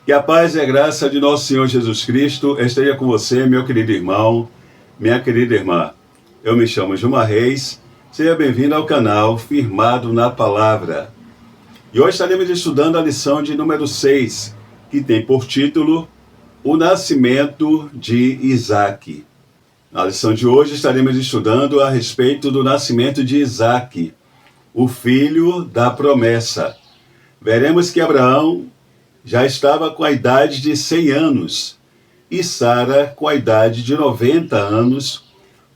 Que a paz e a graça de nosso Senhor Jesus Cristo esteja com você, meu querido irmão, minha querida irmã. Eu me chamo Gilmar Reis, seja bem-vindo ao canal Firmado na Palavra. E hoje estaremos estudando a lição de número 6, que tem por título O Nascimento de Isaque. Na lição de hoje estaremos estudando a respeito do nascimento de Isaque, o filho da promessa. Veremos que Abraão já estava com a idade de 100 anos e Sara com a idade de 90 anos,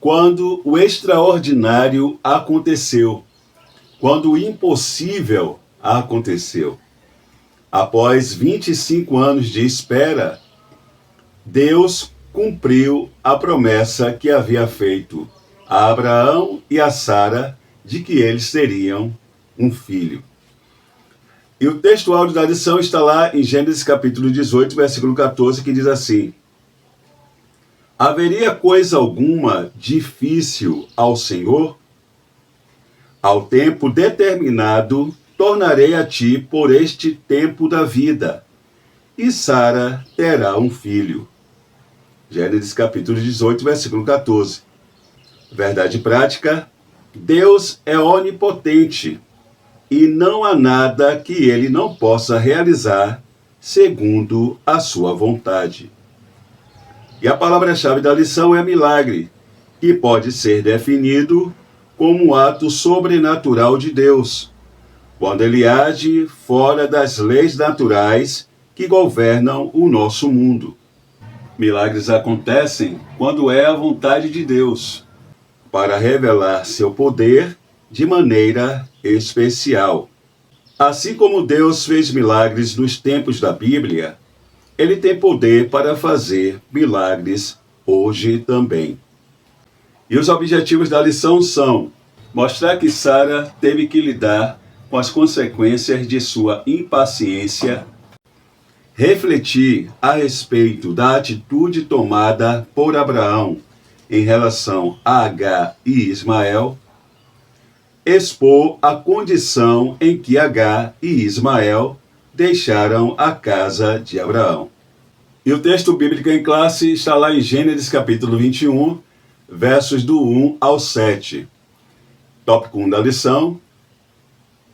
quando o extraordinário aconteceu, quando o impossível aconteceu. Após 25 anos de espera, Deus cumpriu a promessa que havia feito a Abraão e a Sara de que eles teriam um filho. E o texto áudio da lição está lá em Gênesis capítulo 18, versículo 14, que diz assim: Haveria coisa alguma difícil ao Senhor? Ao tempo determinado, tornarei a ti por este tempo da vida, e Sara terá um filho. Gênesis capítulo 18, versículo 14. Verdade prática: Deus é onipotente, e não há nada que ele não possa realizar segundo a sua vontade. E a palavra-chave da lição é milagre, que pode ser definido como um ato sobrenatural de Deus, quando ele age fora das leis naturais que governam o nosso mundo. Milagres acontecem quando é a vontade de Deus, para revelar seu poder de maneira especial. Assim como Deus fez milagres nos tempos da Bíblia, ele tem poder para fazer milagres hoje também. E os objetivos da lição são mostrar que Sara teve que lidar com as consequências de sua impaciência, refletir a respeito da atitude tomada por Abraão em relação a Agar e Ismael, expor a condição em que Agar e Ismael deixaram a casa de Abraão. E o texto bíblico em classe está lá em Gênesis capítulo 21, versos do 1 ao 7. Tópico 1 da lição: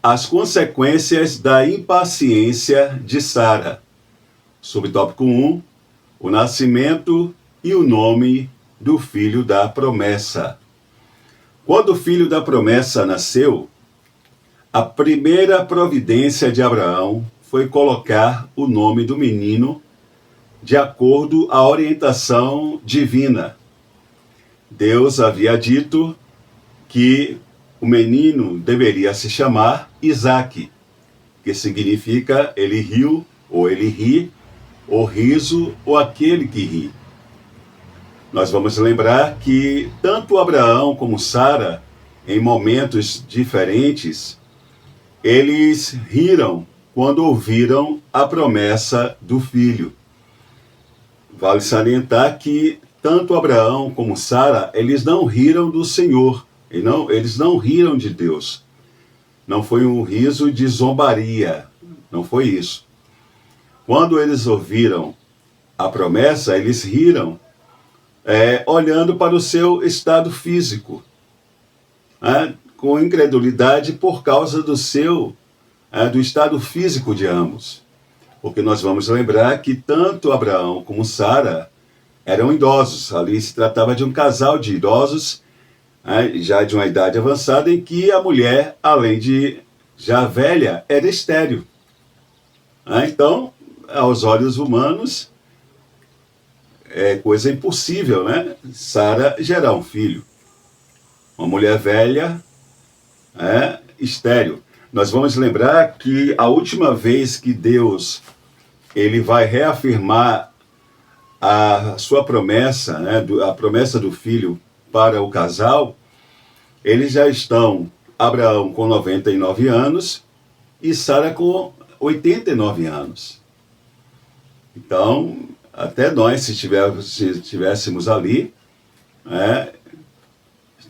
as consequências da impaciência de Sara. Subtópico 1, o nascimento e o nome do filho da promessa. Quando o filho da promessa nasceu, a primeira providência de Abraão foi colocar o nome do menino de acordo à orientação divina. Deus havia dito que o menino deveria se chamar Isaque, que significa ele riu, ou ele ri, ou riso, ou aquele que ri. Nós vamos lembrar que tanto Abraão como Sara, em momentos diferentes, eles riram quando ouviram a promessa do filho. Vale salientar que tanto Abraão como Sara, eles não riram do Senhor, eles não riram de Deus. Não foi um riso de zombaria, não foi isso. Quando eles ouviram a promessa, eles riram, olhando para o seu estado físico, com incredulidade por causa do estado físico de ambos. Porque nós vamos lembrar que tanto Abraão como Sara eram idosos. Ali se tratava de um casal de idosos, já de uma idade avançada, em que a mulher, além de já velha, era estéril. Então, aos olhos humanos, é coisa impossível, né? Sara gerar um filho. Uma mulher velha, estéril. Nós vamos lembrar que a última vez que Deus ele vai reafirmar a sua promessa, a promessa do filho para o casal, eles já estão, Abraão com 99 anos e Sara com 89 anos. Então, até nós, se estivéssemos ali,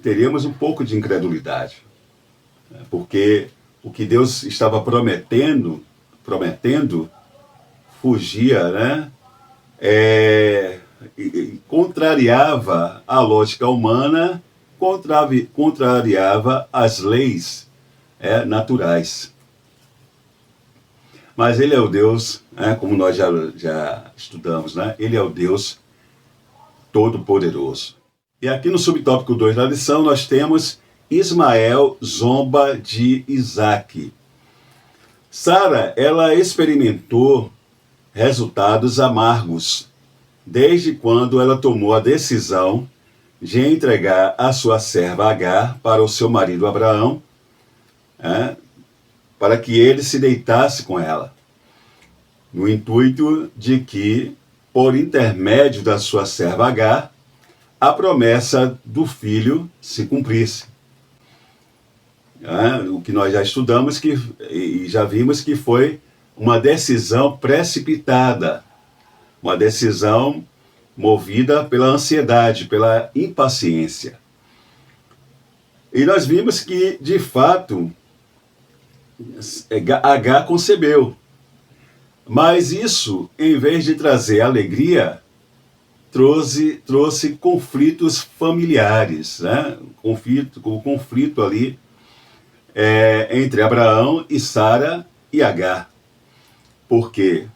teríamos um pouco de incredulidade. Porque o que Deus estava prometendo fugia, né? Contrariava a lógica humana, contrariava as leis naturais. Mas ele é o Deus, como nós já estudamos, né? Ele é o Deus Todo-Poderoso. E aqui no subtópico 2 da lição nós temos Ismael zomba de Isaque. Sara, ela experimentou resultados amargos desde quando ela tomou a decisão de entregar a sua serva Agar para o seu marido Abraão, para que ele se deitasse com ela, no intuito de que, por intermédio da sua serva Agar, a promessa do filho se cumprisse. O que nós já estudamos e já vimos que foi uma decisão precipitada, uma decisão movida pela ansiedade, pela impaciência. E nós vimos que, de fato, Agar concebeu. Mas isso, em vez de trazer alegria, trouxe conflitos familiares, né? Conflito ali entre Abraão e Sara e Agar. Porque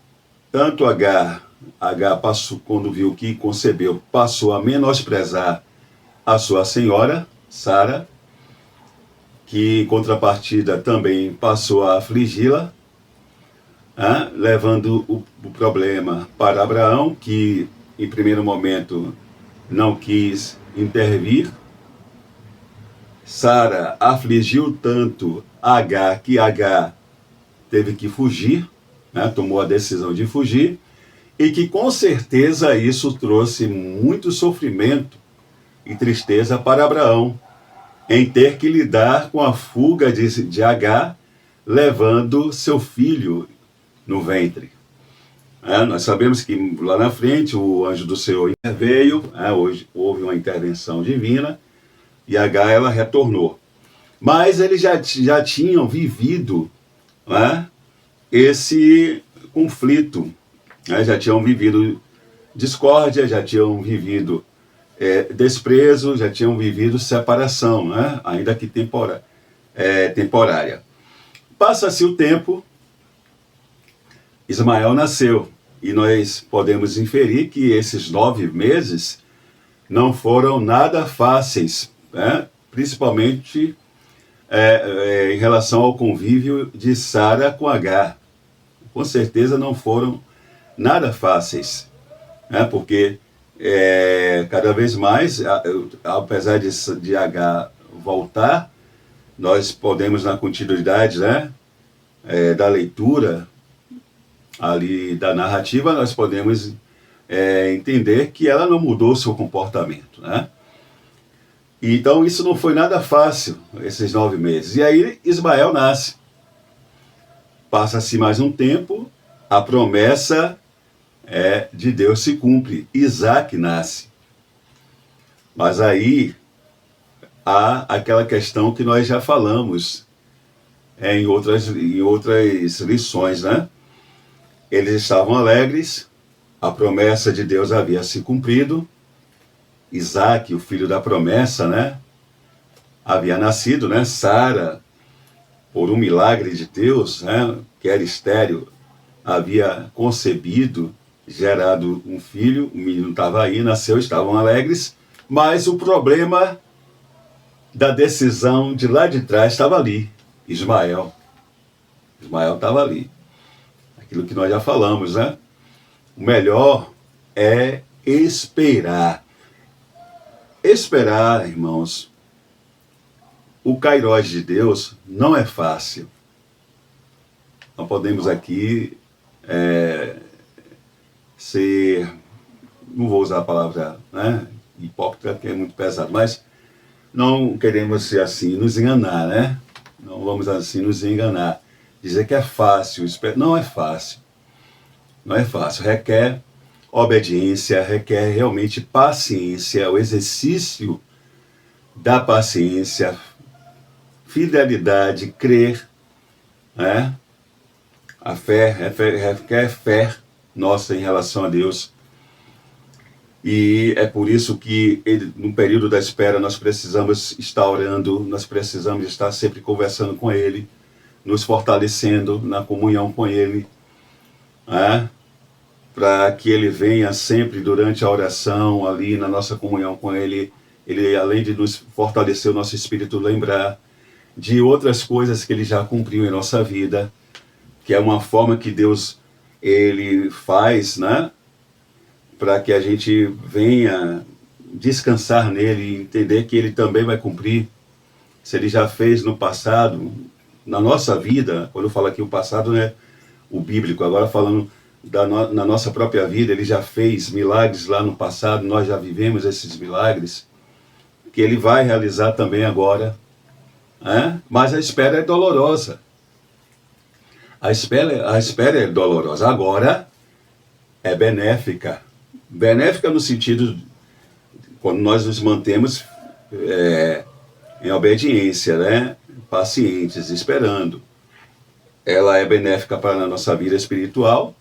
tanto Agar passou, quando viu que concebeu, passou a menosprezar a sua senhora, Sara, que em contrapartida também passou a afligi-la, levando o problema para Abraão, que em primeiro momento não quis intervir. Sara afligiu tanto Agar que Agar teve que fugir, tomou a decisão de fugir, e que com certeza isso trouxe muito sofrimento e tristeza para Abraão, em ter que lidar com a fuga de Agar, levando seu filho no ventre. Nós sabemos que lá na frente o anjo do Senhor veio, hoje houve uma intervenção divina, e Agar ela retornou. Mas eles já tinham vivido esse conflito, já tinham vivido discórdia, já tinham vivido desprezo, já tinham vivido separação, ainda que temporária. Passa-se o tempo, Ismael nasceu, e nós podemos inferir que esses 9 meses não foram nada fáceis, principalmente em relação ao convívio de Sara com Agar. Com certeza não foram nada fáceis, porque cada vez mais, apesar de Agar voltar, nós podemos, na continuidade da leitura ali da narrativa, nós podemos entender que ela não mudou seu comportamento, Então isso não foi nada fácil, esses 9 meses. E aí Ismael nasce. Passa-se mais um tempo, a promessa de Deus se cumpre, Isaque nasce. Mas aí há aquela questão que nós já falamos em outras lições, Eles estavam alegres, a promessa de Deus havia se cumprido, Isaque, o filho da promessa, havia nascido, Sara, por um milagre de Deus, que era estéril, havia concebido, gerado um filho, o menino estava aí, nasceu, estavam alegres, mas o problema da decisão de lá de trás estava ali, Ismael. Ismael estava ali. Aquilo que nós já falamos, O melhor é esperar. Esperar, irmãos, o kairós de Deus não é fácil. Não podemos aqui ser, não vou usar a palavra hipócrita, que é muito pesado, mas não queremos ser assim, nos enganar, Não vamos assim nos enganar. Dizer que é fácil, não é fácil. Não é fácil, requer obediência, requer realmente paciência, o exercício da paciência, fidelidade, crer, A fé requer fé, nossa em relação a Deus. E é por isso que, no período da espera, nós precisamos estar orando, nós precisamos estar sempre conversando com Ele, nos fortalecendo na comunhão com Ele, né? Para que Ele venha sempre durante a oração, ali na nossa comunhão com Ele, Ele, além de nos fortalecer o nosso espírito, lembrar de outras coisas que Ele já cumpriu em nossa vida, que é uma forma que Deus, Ele faz, né? Para que a gente venha descansar nele e entender que Ele também vai cumprir. Se Ele já fez no passado, na nossa vida, quando eu falo aqui o passado, não é o bíblico, agora falando na nossa própria vida, Ele já fez milagres lá no passado, nós já vivemos esses milagres, que Ele vai realizar também agora, né? Mas a espera é dolorosa. A espera é dolorosa. Agora é benéfica. Benéfica no sentido, quando nós nos mantemos em obediência, né? Pacientes, esperando. Ela é benéfica para a nossa vida espiritual,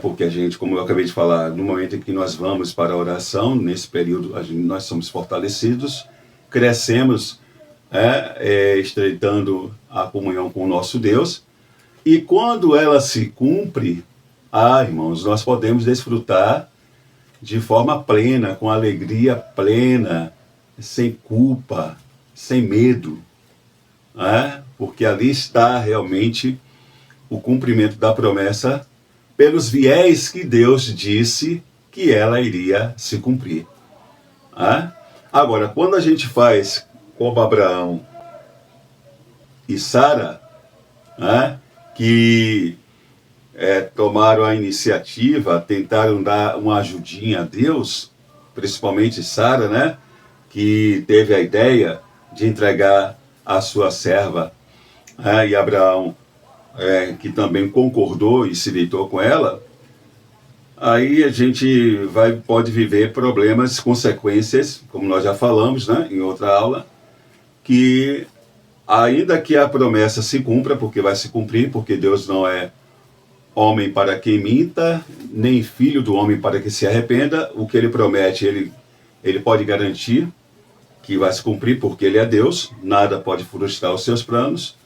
porque a gente, como eu acabei de falar, no momento em que nós vamos para a oração, nesse período nós somos fortalecidos, crescemos, estreitando a comunhão com o nosso Deus, e quando ela se cumpre, irmãos, nós podemos desfrutar de forma plena, com alegria plena, sem culpa, sem medo, porque ali está realmente o cumprimento da promessa pelos viés que Deus disse que ela iria se cumprir. Agora, quando a gente faz como Abraão e Sara, que tomaram a iniciativa, tentaram dar uma ajudinha a Deus, principalmente Sara, né, que teve a ideia de entregar a sua serva, e Abraão, que também concordou e se deitou com ela. Aí a gente pode viver problemas, consequências, como nós já falamos, né, em outra aula, que ainda que a promessa se cumpra, porque vai se cumprir, porque Deus não é homem para que minta, nem filho do homem para que se arrependa. O que Ele promete, ele pode garantir que vai se cumprir, porque Ele é Deus, nada pode frustrar os seus planos.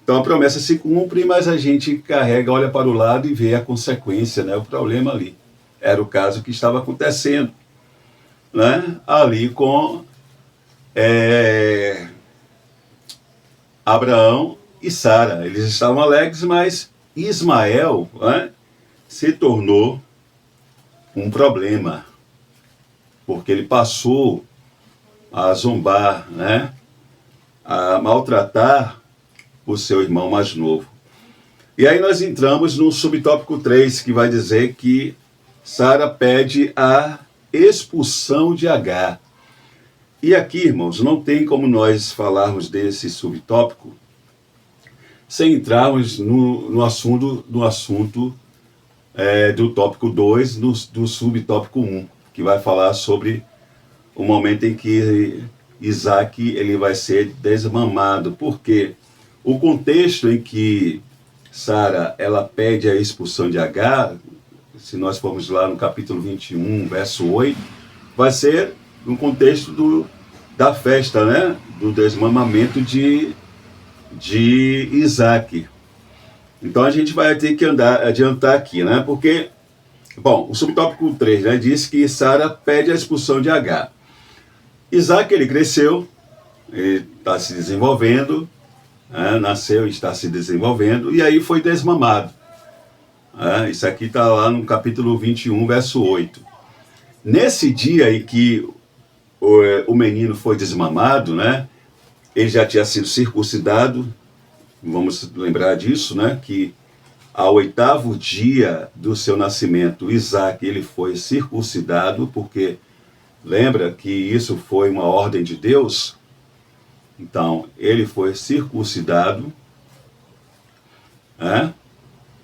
Então a promessa se cumpre, mas a gente carrega, olha para o lado e vê a consequência, né? O problema ali. Era o caso que estava acontecendo, né? Ali com Abraão e Sara. Eles estavam alegres, mas Ismael, se tornou um problema, porque ele passou a zombar, né? A maltratar o seu irmão mais novo. E aí nós entramos no subtópico 3, que vai dizer que Sara pede a expulsão de Agar. E aqui, irmãos, não tem como nós falarmos desse subtópico sem entrarmos no assunto do tópico 2, do subtópico 1, que vai falar sobre o momento em que Isaac ele vai ser desmamado. Por quê? O contexto em que Sara ela pede a expulsão de Agar, se nós formos lá no capítulo 21, verso 8, vai ser no contexto da festa, né? Do desmamamento de Isaac. Então a gente vai ter que adiantar aqui, né? Porque, bom, o subtópico 3, né, diz que Sara pede a expulsão de Agar. Isaac, ele cresceu, ele está se desenvolvendo, nasceu e está se desenvolvendo, e aí foi desmamado. Isso aqui está lá no capítulo 21, verso 8. Nesse dia em que o menino foi desmamado, né, ele já tinha sido circuncidado, vamos lembrar disso, né, que ao 8º dia do seu nascimento, Isaac ele foi circuncidado, porque lembra que isso foi uma ordem de Deus? Então, ele foi circuncidado,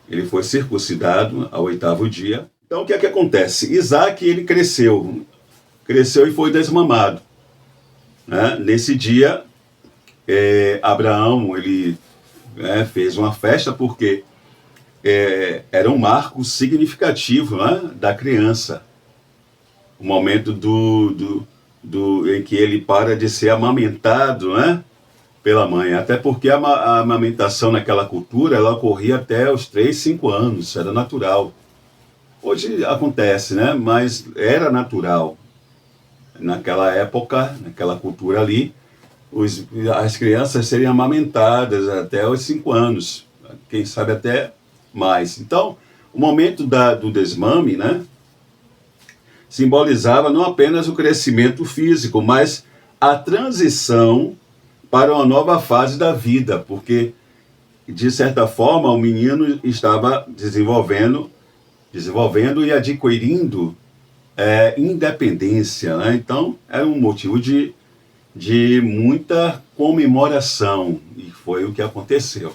ele foi circuncidado ao 8º dia. Então, o que é que acontece? Isaac, ele cresceu e foi desmamado. Nesse dia, Abraão, ele fez uma festa, porque era um marco significativo, né, da criança. O momento em que ele para de ser amamentado, né, pela mãe. Até porque a amamentação naquela cultura, ela ocorria até os 3, 5 anos, era natural. Hoje acontece, né, mas era natural. Naquela época, naquela cultura ali, as crianças serem amamentadas até os 5 anos, quem sabe até mais. Então, o momento do desmame, né, simbolizava não apenas o crescimento físico, mas a transição para uma nova fase da vida, porque, de certa forma, o menino estava desenvolvendo e adquirindo independência, né? Então, era um motivo de muita comemoração, e foi o que aconteceu.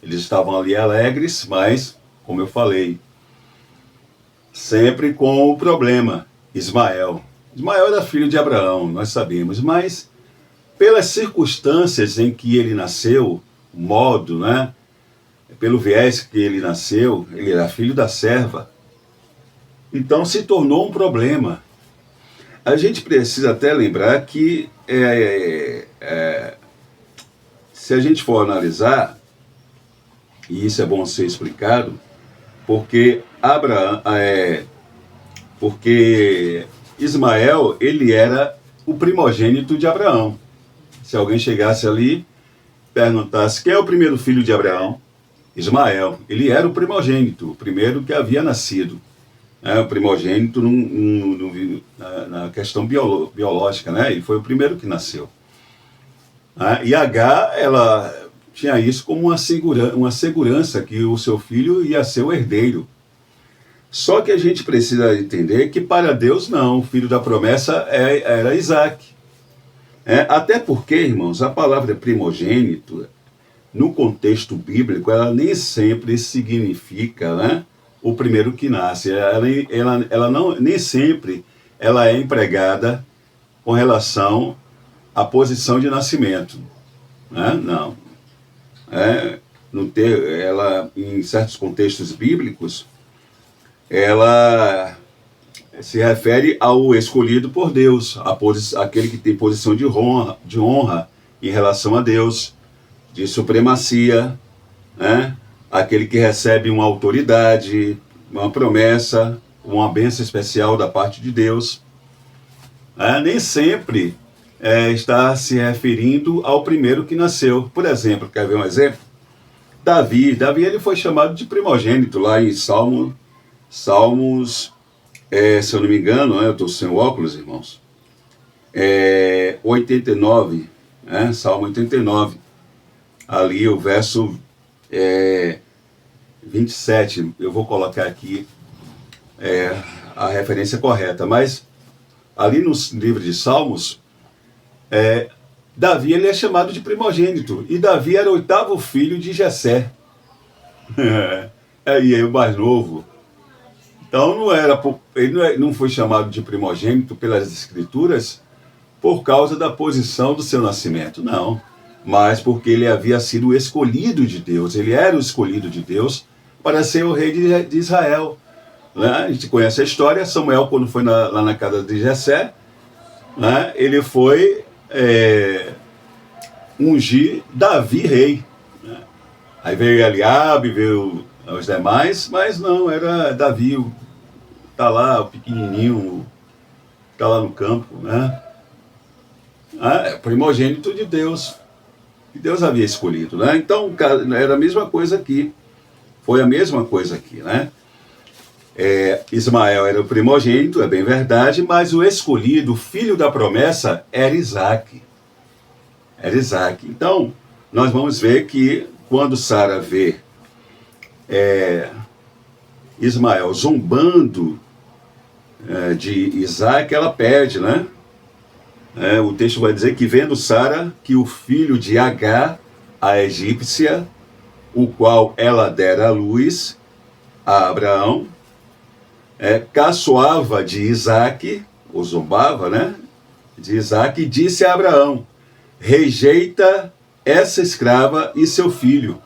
Eles estavam ali alegres, mas, como eu falei, sempre com o problema. Ismael era filho de Abraão, nós sabemos, mas pelas circunstâncias em que ele nasceu, o modo, né, pelo viés que ele nasceu, ele era filho da serva, então se tornou um problema. A gente precisa até lembrar que, se a gente for analisar, e isso é bom ser explicado, porque Ismael, ele era o primogênito de Abraão. Se alguém chegasse ali, perguntasse quem é o primeiro filho de Abraão, Ismael. Ele era o primogênito, o primeiro que havia nascido. O primogênito na questão biológica, né? Ele foi o primeiro que nasceu. E Agar, ela tinha isso como uma segurança que o seu filho ia ser o herdeiro. Só que a gente precisa entender que para Deus não, o filho da promessa era Isaac. Até porque, irmãos, a palavra primogênito, no contexto bíblico, ela nem sempre significa, né, o primeiro que nasce. Ela não, nem sempre ela é empregada com relação à posição de nascimento. Não. Ela, em certos contextos bíblicos, ela se refere ao escolhido por Deus, aquele que tem posição de honra em relação a Deus, de supremacia, né? Aquele que recebe uma autoridade, uma promessa, uma bênção especial da parte de Deus. Nem sempre está se referindo ao primeiro que nasceu. Por exemplo, quer ver um exemplo? Davi, ele foi chamado de primogênito lá em Salmos, se eu não me engano, eu estou sem óculos, irmãos, 89, Salmo 89, ali o verso 27, eu vou colocar aqui a referência correta, mas ali no livro de Salmos, Davi, ele é chamado de primogênito, e Davi era o 8º filho de Jessé, e aí o mais novo. Então ele não foi chamado de primogênito pelas escrituras por causa da posição do seu nascimento, não, mas porque ele havia sido escolhido de Deus, ele era o escolhido de Deus para ser o rei de Israel. A gente conhece a história. Samuel, quando foi lá na casa de Jessé, ele foi ungir Davi rei. Aí veio Eliabe, veio os demais, mas não, era Davi, tá lá, o pequenininho, tá lá no campo, primogênito de Deus, que Deus havia escolhido, Então, era a mesma coisa aqui, foi a mesma coisa aqui, Ismael era o primogênito, é bem verdade, mas o escolhido, o filho da promessa, era Isaac. Então, nós vamos ver que quando Sara vê Ismael zombando de Isaac, ela pede, o texto vai dizer que vendo Sara que o filho de Agar, a egípcia, o qual ela dera à luz a Abraão, caçoava de Isaac, ou zombava, de Isaac, e disse a Abraão: rejeita essa escrava e seu filho.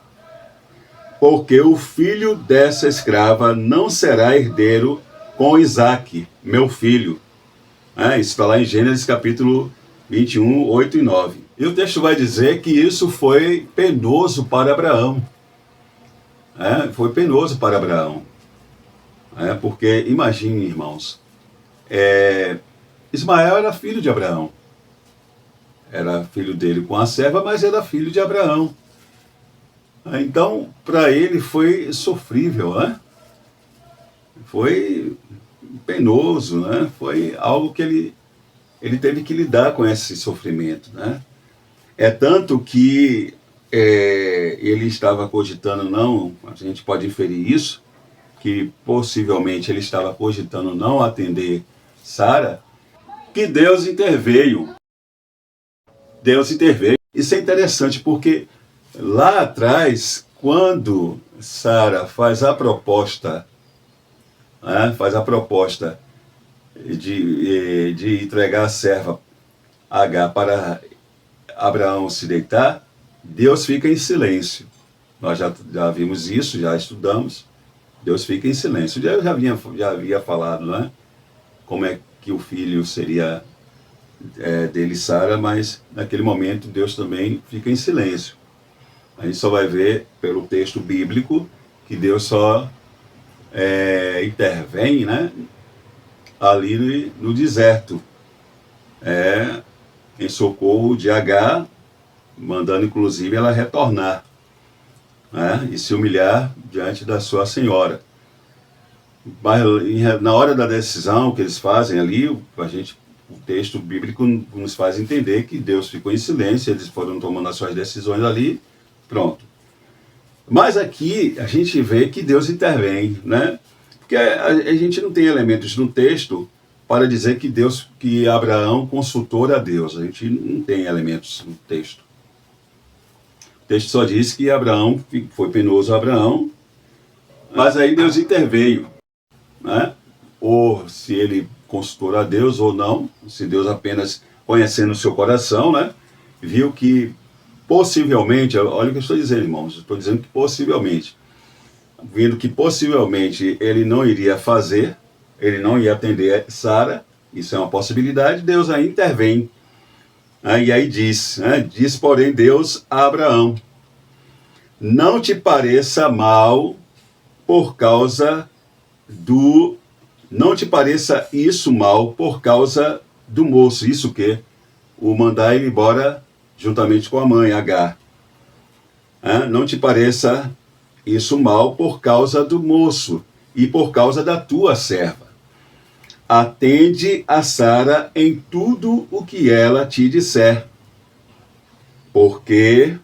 porque o filho dessa escrava não será herdeiro com Isaque, meu filho. Isso está lá em Gênesis capítulo 21, 8 e 9. E o texto vai dizer que isso foi penoso para Abraão. Foi penoso para Abraão. Porque, imagine, irmãos, Ismael era filho de Abraão. Era filho dele com a serva, mas era filho de Abraão. Então, para ele foi sofrível, Foi penoso, Foi algo que ele teve que lidar com esse sofrimento, É tanto que ele estava cogitando não, a gente pode inferir isso, que possivelmente ele estava cogitando não atender Sara, que Deus interveio. Deus interveio. Isso é interessante porque lá atrás, quando Sara faz a proposta, de entregar a serva Agar para Abraão se deitar, Deus fica em silêncio. Nós já vimos isso, já estudamos. Deus fica em silêncio. Eu já havia falado, como é que o filho seria dele, Sara, mas naquele momento Deus também fica em silêncio. A gente só vai ver pelo texto bíblico que Deus só intervém, ali no deserto, em socorro de Agar, mandando inclusive ela retornar, e se humilhar diante da sua senhora. Mas na hora da decisão que eles fazem ali, o texto bíblico nos faz entender que Deus ficou em silêncio, eles foram tomando as suas decisões ali, pronto. Mas aqui a gente vê que Deus intervém, Porque a gente não tem elementos no texto para dizer que Abraão consultou a Deus. A gente não tem elementos no texto. O texto só diz que Abraão, foi penoso Abraão, mas aí Deus interveio, Ou se ele consultou a Deus ou não, se Deus apenas conhecendo o seu coração, viu que possivelmente, olha o que eu estou dizendo, irmãos, eu estou dizendo que possivelmente, vendo que possivelmente ele não iria fazer, ele não ia atender Sara, isso é uma possibilidade, Deus aí intervém. E aí diz, porém Deus a Abraão, não te pareça mal por causa não te pareça isso mal por causa do moço, isso o quê? O mandar ele embora juntamente com a mãe, Agar. Não te pareça isso mal por causa do moço e por causa da tua serva. Atende a Sara em tudo o que ela te disser, porque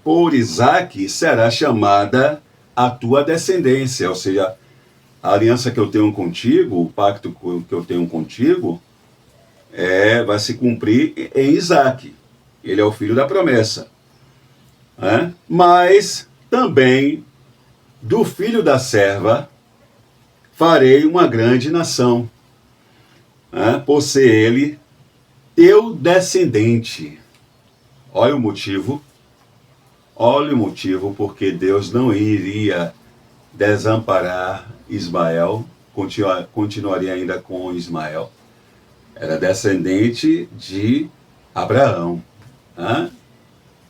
por Isaque será chamada a tua descendência, ou seja, a aliança que eu tenho contigo, o pacto que eu tenho contigo, vai se cumprir em Isaque. Ele é o filho da promessa. Mas também do filho da serva farei uma grande nação, por ser ele teu descendente. Olha o motivo porque Deus não iria desamparar Ismael, continuaria ainda com Ismael. Era descendente de Abraão.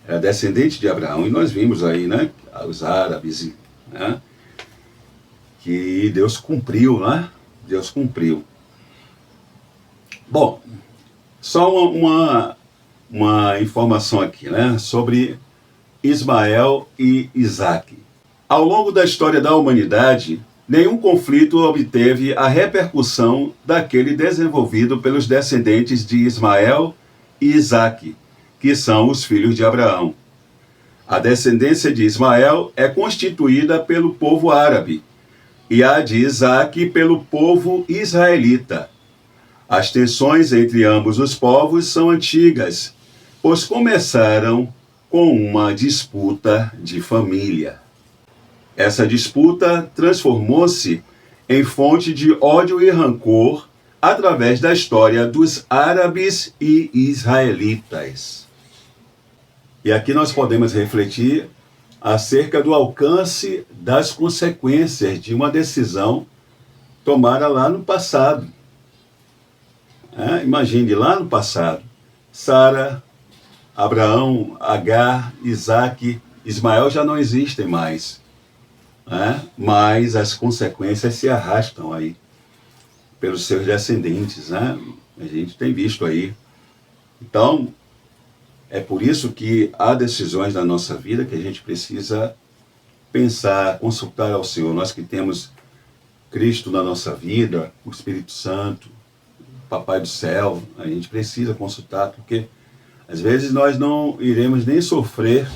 Era descendente de Abraão. E nós vimos aí, os árabes, que Deus cumpriu, Deus cumpriu. Bom, só uma informação aqui, sobre Ismael e Isaque. Ao longo da história da humanidade, nenhum conflito obteve a repercussão daquele desenvolvido pelos descendentes de Ismael e Isaque, que são os filhos de Abraão. A descendência de Ismael é constituída pelo povo árabe e a de Isaque pelo povo israelita. As tensões entre ambos os povos são antigas, pois começaram com uma disputa de família. Essa disputa transformou-se em fonte de ódio e rancor através da história dos árabes e israelitas. E aqui nós podemos refletir acerca do alcance das consequências de uma decisão tomada lá no passado. Imagine, lá no passado, Sara, Abraão, Agar, Isaac, Ismael já não existem mais. Mas as consequências se arrastam aí pelos seus descendentes. A gente tem visto aí. Então, é por isso que há decisões na nossa vida que a gente precisa pensar, consultar ao Senhor. Nós que temos Cristo na nossa vida, o Espírito Santo, o Papai do Céu, a gente precisa consultar, porque às vezes nós não iremos nem sofrer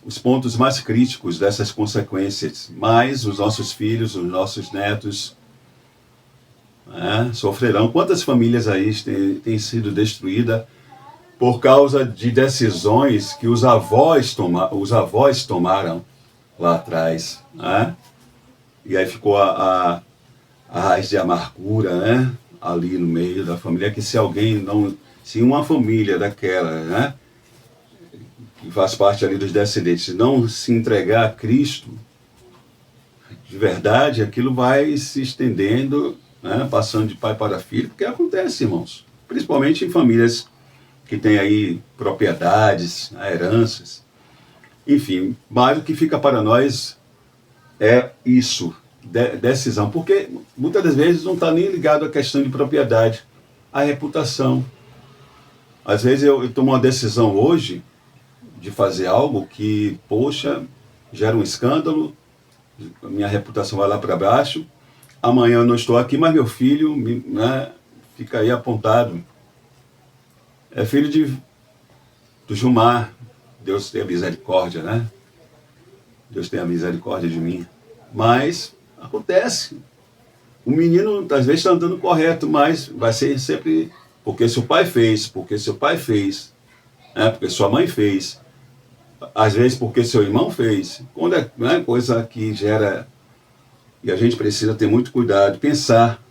os pontos mais críticos dessas consequências, mas os nossos filhos, os nossos netos sofrerão. Quantas famílias aí têm sido destruídas por causa de decisões que os avós tomaram lá atrás, E aí ficou a raiz de amargura, ali no meio da família, que se uma família daquela, que faz parte ali dos descendentes, não se entregar a Cristo, de verdade, aquilo vai se estendendo, passando de pai para filho, porque acontece, irmãos, principalmente em famílias que têm aí propriedades, heranças, enfim, mas o que fica para nós é isso, decisão, porque muitas das vezes não está nem ligado à questão de propriedade, à reputação. Às vezes eu tomo uma decisão hoje de fazer algo que, poxa, gera um escândalo, minha reputação vai lá para baixo, amanhã eu não estou aqui, mas meu filho fica aí apontado. É filho do Gilmar, Deus tenha misericórdia, Deus tenha misericórdia de mim. Mas acontece. O menino, às vezes, está andando correto, mas vai ser sempre porque seu pai fez, porque seu pai fez, porque sua mãe fez. Às vezes porque seu irmão fez. Quando é coisa que gera... E a gente precisa ter muito cuidado, pensar.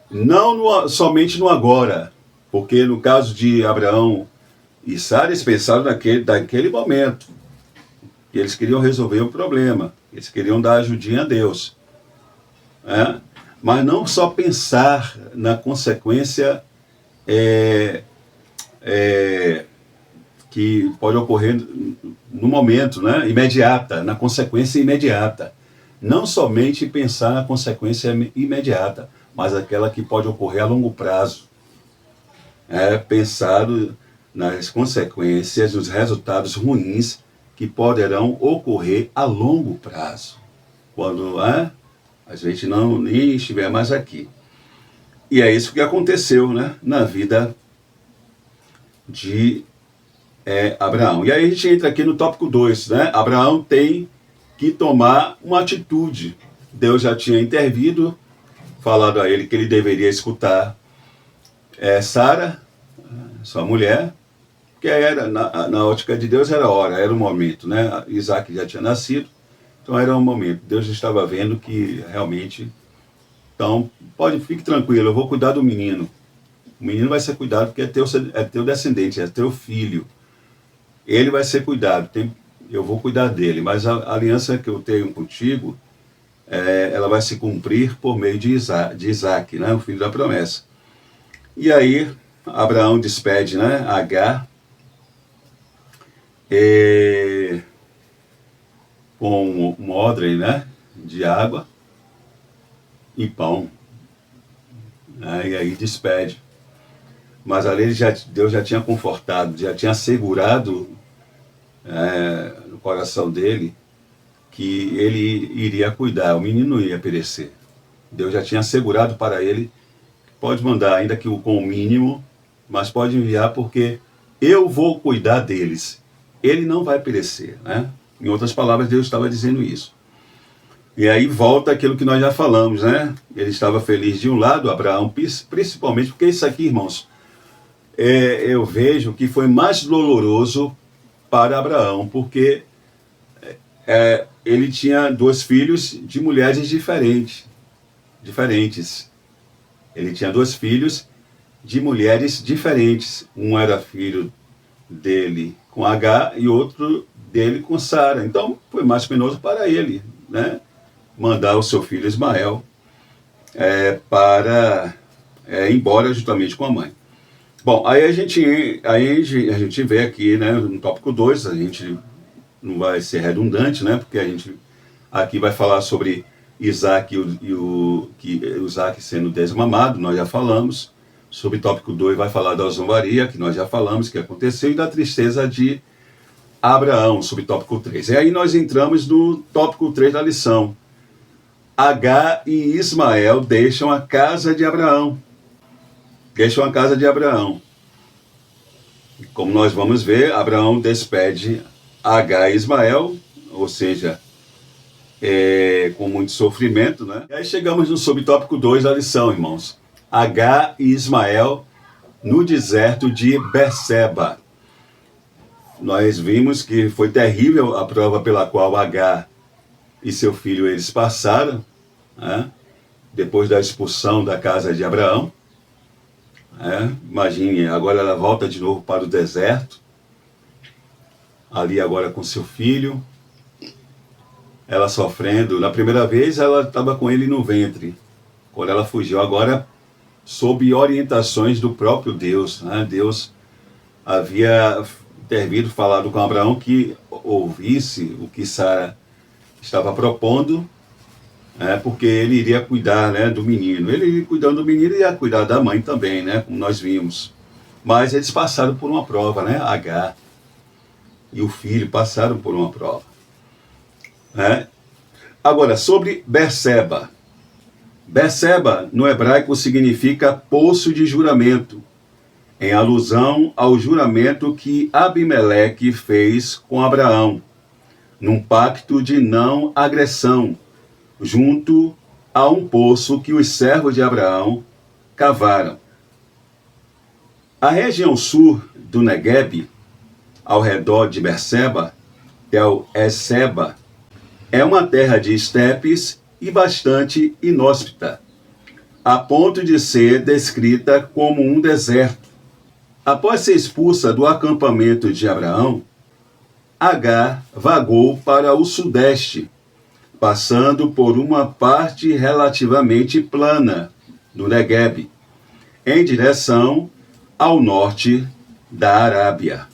Não somente no agora, porque no caso de Abraão e Sara, eles pensaram naquele momento. E eles queriam resolver o problema. Eles queriam dar ajudinha a Deus. Mas não só pensar na consequência que pode ocorrer no momento, imediata, na consequência imediata. Não somente pensar na consequência imediata, mas aquela que pode ocorrer a longo prazo. Pensar nas consequências, nos resultados ruins que poderão ocorrer a longo prazo, quando a gente nem estiver mais aqui. E é isso que aconteceu, na vida de Abraão. E aí a gente entra aqui no tópico 2, Abraão tem que tomar uma atitude. Deus já tinha intervido, falado a ele que ele deveria escutar Sara, sua mulher, que era, na ótica de Deus, era a hora, era o momento, Isaac já tinha nascido, então era o momento. Deus estava vendo que realmente... Então, fique tranquilo, eu vou cuidar do menino. O menino vai ser cuidado porque é teu descendente, é teu filho. Ele vai ser cuidado, eu vou cuidar dele, mas a aliança que eu tenho contigo, ela vai se cumprir por meio de Isaac, o filho da promessa. E aí, Abraão despede Agar, com um odre de água e pão. E aí despede. Mas ali Deus já tinha confortado, já tinha assegurado no coração dele que ele iria cuidar, o menino não ia perecer. Deus já tinha assegurado para ele, pode mandar, ainda que com o mínimo, mas pode enviar porque eu vou cuidar deles. Ele não vai perecer, Em outras palavras, Deus estava dizendo isso. E aí volta aquilo que nós já falamos, Ele estava feliz de um lado, Abraão, principalmente porque isso aqui, irmãos, eu vejo que foi mais doloroso para Abraão, porque ele tinha 2 filhos de mulheres diferentes. Ele tinha 2 filhos de mulheres diferentes. Um era filho dele com H e outro dele com Sara. Então foi mais penoso para ele, né, mandar o seu filho Ismael para ir embora justamente com a mãe. Bom, aí a gente vê aqui, né, no tópico 2, a gente não vai ser redundante, né, porque a gente aqui vai falar sobre Isaac Isaac sendo desmamado, nós já falamos. Sobre o tópico 2 vai falar da zombaria, que nós já falamos, que aconteceu, e da tristeza de Abraão, sobre o tópico 3. E aí nós entramos no tópico 3 da lição. Agar e Ismael deixam a casa de Abraão. Deixam a casa de Abraão. Como nós vamos ver, Abraão despede Agar e Ismael, ou seja, com muito sofrimento, né? E aí chegamos no subtópico 2 da lição, irmãos. Agar e Ismael no deserto de Berseba. Nós vimos que foi terrível a prova pela qual Agar e seu filho eles passaram, né, depois da expulsão da casa de Abraão. Imagine, agora ela volta de novo para o deserto, ali agora com seu filho, ela sofrendo. Na primeira vez ela estava com ele no ventre, quando ela fugiu, agora sob orientações do próprio Deus, né? Deus havia intervido, falado com Abraão que ouvisse o que Sara estava propondo, porque ele iria cuidar, né, do menino. Ele iria cuidando do menino e ia cuidar da mãe também, né, como nós vimos. Mas eles passaram por uma prova, né? Agar e o filho passaram por uma prova. Agora, sobre Berseba. Berseba, no hebraico, significa poço de juramento, em alusão ao juramento que Abimeleque fez com Abraão, num pacto de não agressão, junto a um poço que os servos de Abraão cavaram. A região sul do Negueb, ao redor de Berseba, Tel Esseba, é uma terra de estepes e bastante inóspita, a ponto de ser descrita como um deserto. Após ser expulsa do acampamento de Abraão, Agar vagou para o sudeste, passando por uma parte relativamente plana do Negueb, em direção ao norte da Arábia.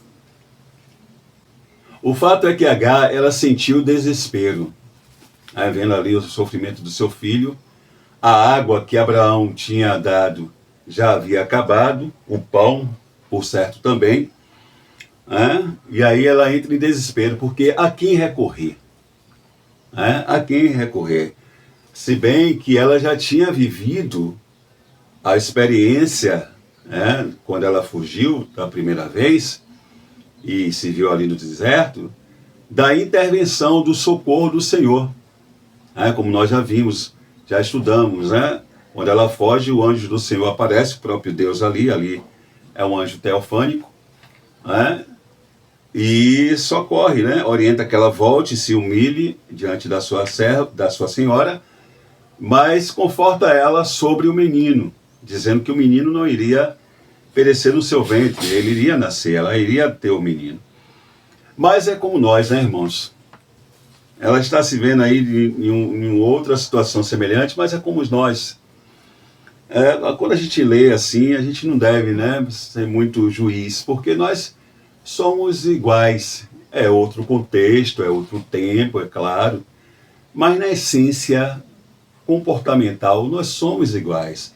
O fato é que Agar, ela sentiu desespero, vendo ali o sofrimento do seu filho. A água que Abraão tinha dado já havia acabado, o pão, por certo, também. E aí ela entra em desespero, porque a quem recorrer? A quem recorrer? Se bem que ela já tinha vivido a experiência, quando ela fugiu da primeira vez e se viu ali no deserto, da intervenção do socorro do Senhor. Como nós já vimos, já estudamos, quando ela foge, o anjo do Senhor aparece, o próprio Deus ali é um anjo teofânico, e socorre, orienta que ela volte, se humilhe diante da sua senhora, mas conforta ela sobre o menino, dizendo que o menino não iria perecer no seu ventre, ele iria nascer, ela iria ter o menino. Mas é como nós, irmãos? Ela está se vendo aí em outra situação semelhante, mas é como nós. Quando a gente lê assim, a gente não deve, ser muito juiz, porque nós somos iguais. É outro contexto, é outro tempo, é claro, mas na essência comportamental nós somos iguais.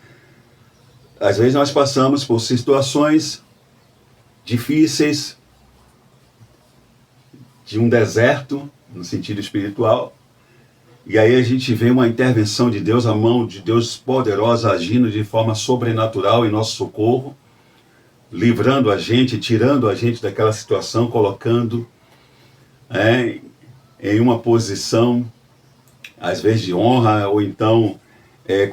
Às vezes nós passamos por situações difíceis, de um deserto, no sentido espiritual, e aí a gente vê uma intervenção de Deus, a mão de Deus poderosa agindo de forma sobrenatural em nosso socorro, livrando a gente, tirando a gente daquela situação, colocando em uma posição, às vezes de honra, ou então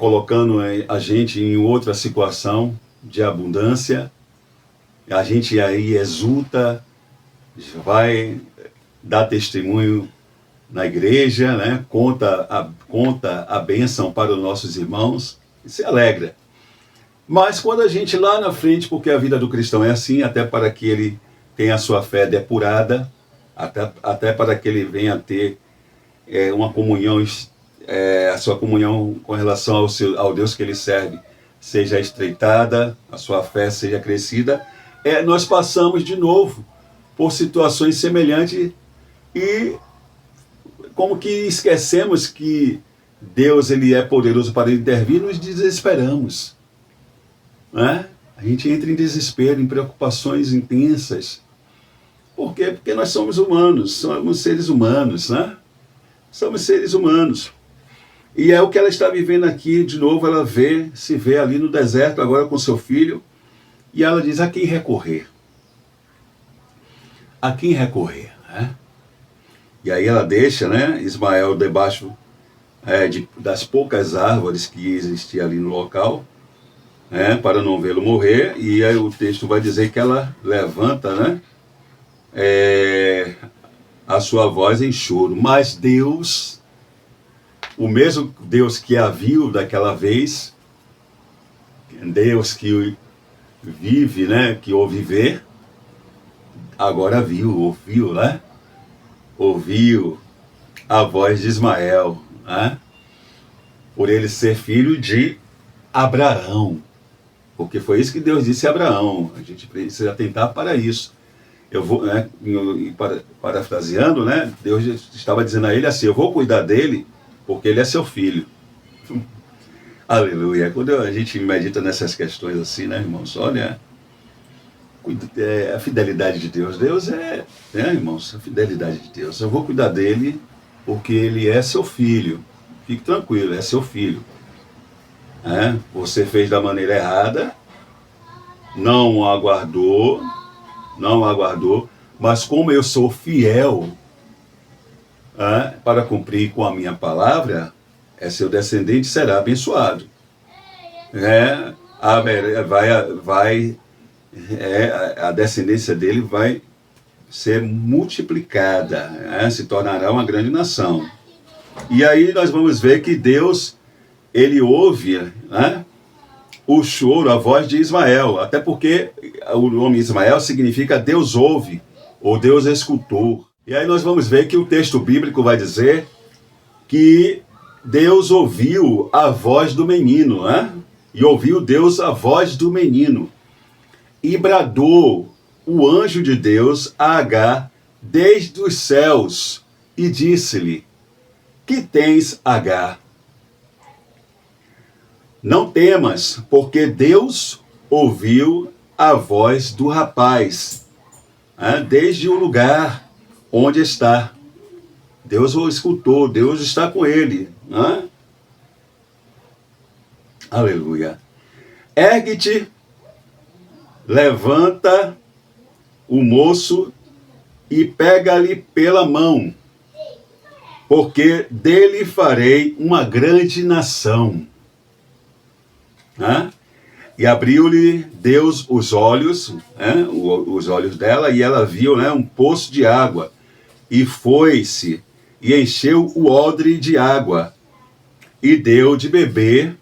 colocando a gente em outra situação de abundância. A gente aí exulta, vai dar testemunho na igreja, conta a bênção para os nossos irmãos e se alegra. Mas quando a gente lá na frente, porque a vida do cristão é assim, até para que ele tenha a sua fé depurada, até para que ele venha a ter uma comunhão, a sua comunhão com relação ao Deus que ele serve seja estreitada, a sua fé seja crescida, nós passamos de novo por situações semelhantes e como que esquecemos que Deus ele é poderoso para intervir, nos desesperamos. Né? A gente entra em desespero, em preocupações intensas. Por quê? Porque nós somos humanos, somos seres humanos, né? Somos seres humanos. E é o que ela está vivendo aqui, de novo, ela se vê ali no deserto, agora com seu filho, e ela diz, a quem recorrer? A quem recorrer? Né? E aí ela deixa, né, Ismael debaixo das poucas árvores que existiam ali no local, para não vê-lo morrer, e aí o texto vai dizer que ela levanta, né, a sua voz em choro. Mas Deus, o mesmo Deus que a viu daquela vez, Deus que vive, né, que ouve ver, agora ouviu, né? Ouviu a voz de Ismael, né? Por ele ser filho de Abraão. Porque foi isso que Deus disse a Abraão. A gente precisa atentar para isso. Eu vou, né, parafraseando, né? Deus estava dizendo a ele assim, eu vou cuidar dele porque ele é seu filho. Aleluia. Quando a gente medita nessas questões assim, né, irmãos? Olha, a fidelidade de Deus. Deus né, irmãos? A fidelidade de Deus. Eu vou cuidar dele porque ele é seu filho. Fique tranquilo, é seu filho. Você fez da maneira errada, não aguardou, mas como eu sou fiel para cumprir com a minha palavra, seu descendente será abençoado. A descendência dele vai ser multiplicada, se tornará uma grande nação. E aí nós vamos ver que Deus, ele ouve, o choro, a voz de Ismael, até porque o nome Ismael significa Deus ouve, ou Deus escutou. E aí nós vamos ver que o texto bíblico vai dizer que Deus ouviu a voz do menino, e ouviu Deus a voz do menino, e bradou o anjo de Deus a Agar desde os céus, e disse-lhe, que tens, Agar? Não temas, porque Deus ouviu a voz do rapaz, desde o lugar onde está. Deus o escutou, Deus está com ele. Aleluia. Ergue-te, levanta o moço e pega-lhe pela mão, porque dele farei uma grande nação. E abriu-lhe Deus os olhos dela, e ela viu, um poço de água, e foi-se, e encheu o odre de água, e deu de beber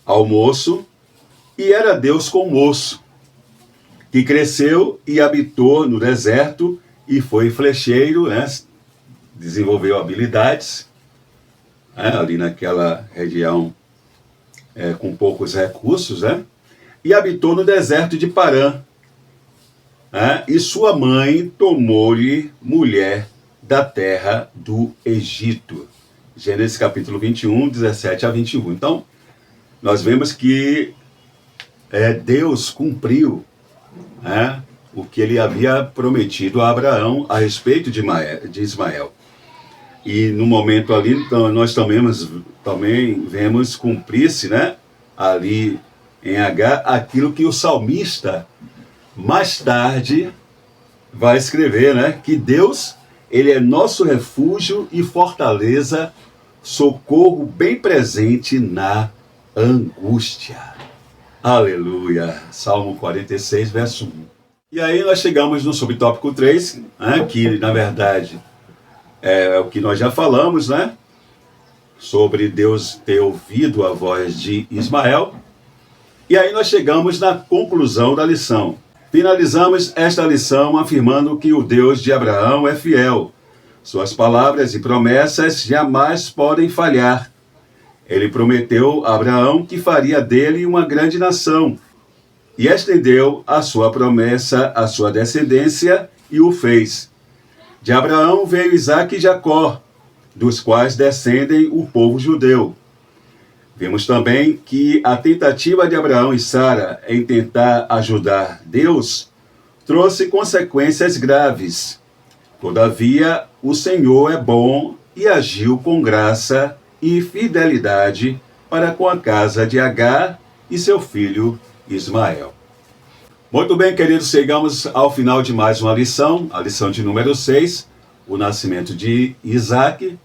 ao moço, e era Deus com o moço, que cresceu e habitou no deserto, e foi flecheiro, desenvolveu habilidades, ali naquela região, com poucos recursos, e habitou no deserto de Parã. E sua mãe tomou-lhe mulher da terra do Egito. Gênesis capítulo 21, 17 a 21. Então, nós vemos que Deus cumpriu o que ele havia prometido a Abraão a respeito de Ismael. E no momento ali, então, nós também vemos cumprir-se, ali em Agar, aquilo que o salmista mais tarde vai escrever, que Deus, ele é nosso refúgio e fortaleza, socorro bem presente na angústia. Aleluia. Salmo 46, verso 1. E aí nós chegamos no subtópico 3, que na verdade é o que nós já falamos, sobre Deus ter ouvido a voz de Ismael. E aí nós chegamos na conclusão da lição. Finalizamos esta lição afirmando que o Deus de Abraão é fiel. Suas palavras e promessas jamais podem falhar. Ele prometeu a Abraão que faria dele uma grande nação, e estendeu a sua promessa à sua descendência, e o fez. De Abraão veio Isaque e Jacó, dos quais descendem o povo judeu. Vemos também que a tentativa de Abraão e Sara em tentar ajudar Deus trouxe consequências graves. Todavia, o Senhor é bom e agiu com graça e fidelidade para com a casa de Agar e seu filho Ismael. Muito bem, queridos, chegamos ao final de mais uma lição, a lição de número 6, o nascimento de Isaque.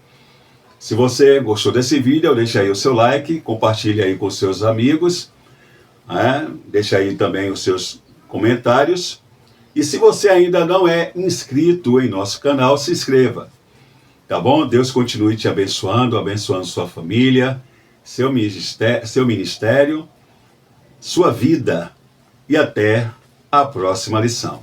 Se você gostou desse vídeo, deixa aí o seu like, compartilhe aí com seus amigos, deixa aí também os seus comentários. E se você ainda não é inscrito em nosso canal, se inscreva. Tá bom? Deus continue te abençoando, abençoando sua família, seu ministério, sua vida. E até a próxima lição.